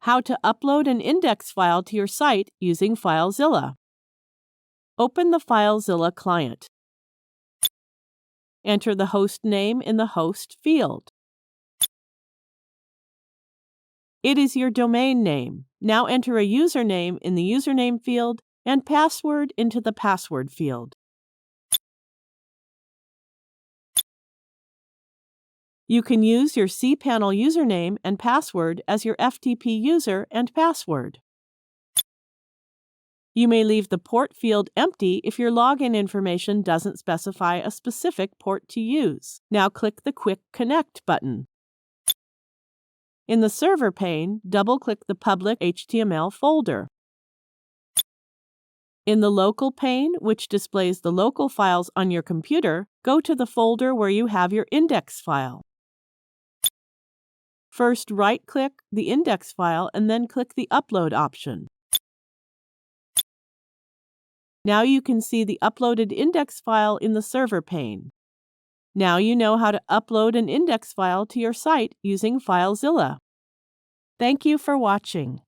How to upload an index file to your site using FileZilla. Open the FileZilla client. Enter the host name in the host field. It is your domain name. Now enter a username in the username field and password into the password field. You can use your cPanel username and password as your FTP user and password. You may leave the port field empty if your login information doesn't specify a specific port to use. Now click the Quick Connect button. In the server pane, double-click the public HTML folder. In the local pane, which displays the local files on your computer, go to the folder where you have your index file. First, right-click the index file and then click the Upload option. Now you can see the uploaded index file in the server pane. Now you know how to upload an index file to your site using FileZilla. Thank you for watching.